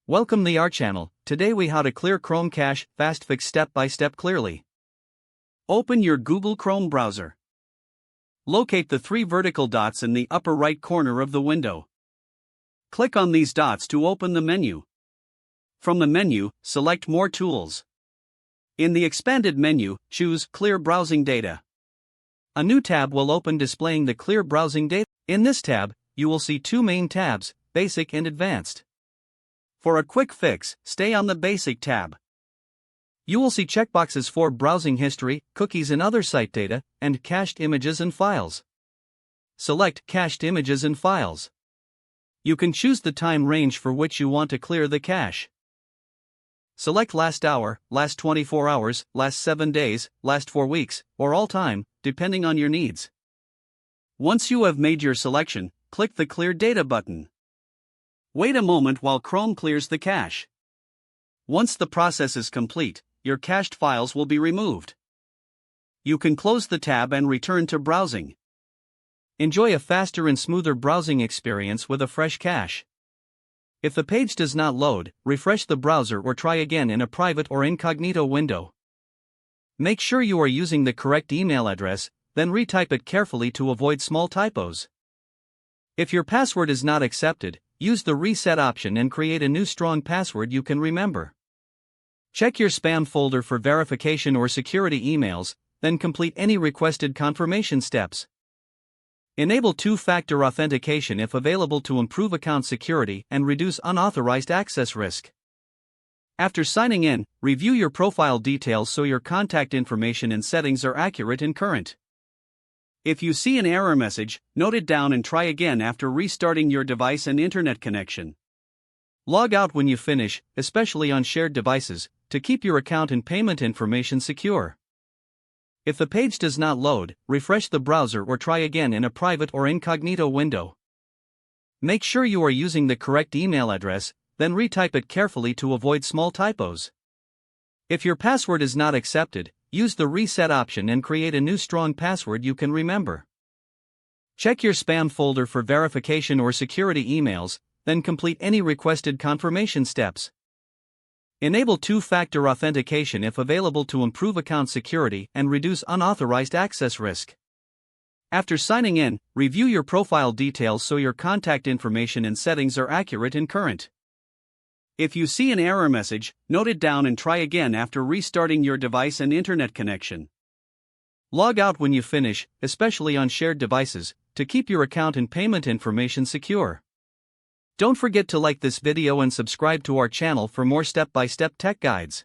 Welcome to our channel. Today we how to clear Chrome cache, fast fix step by step clearly. Open your Google Chrome browser. Locate the three vertical dots in the upper right corner of the window. Click on these dots to open the menu. From the menu, select More Tools. In the expanded menu, choose Clear Browsing Data. A new tab will open displaying the clear browsing data. In this tab, you will see two main tabs, Basic and Advanced. For a quick fix, stay on the Basic tab. You will see checkboxes for browsing history, cookies and other site data, and cached images and files. Select Cached Images and Files. You can choose the time range for which you want to clear the cache. Select last hour, last 24 hours, last 7 days, last 4 weeks, or all time, depending on your needs. Once you have made your selection, click the Clear Data button. Wait a moment while Chrome clears the cache. Once the process is complete, your cached files will be removed. You can close the tab and return to browsing. Enjoy a faster and smoother browsing experience with a fresh cache. If the page does not load, refresh the browser or try again in a private or incognito window. Make sure you are using the correct email address, then retype it carefully to avoid small typos. If your password is not accepted, use the reset option and create a new strong password you can remember. Check your spam folder for verification or security emails, then complete any requested confirmation steps. Enable two-factor authentication if available to improve account security and reduce unauthorized access risk. After signing in, review your profile details so your contact information and settings are accurate and current. If you see an error message, note it down and try again after restarting your device and internet connection. Log out when you finish, especially on shared devices, to keep your account and payment information secure. If the page does not load, refresh the browser or try again in a private or incognito window. Make sure you are using the correct email address, then retype it carefully to avoid small typos. If your password is not accepted, use the reset option and create a new strong password you can remember. Check your spam folder for verification or security emails, then complete any requested confirmation steps. Enable two-factor authentication if available to improve account security and reduce unauthorized access risk. After signing in, review your profile details so your contact information and settings are accurate and current. If you see an error message, note it down and try again after restarting your device and internet connection. Log out when you finish, especially on shared devices, to keep your account and payment information secure. Don't forget to like this video and subscribe to our channel for more step-by-step tech guides.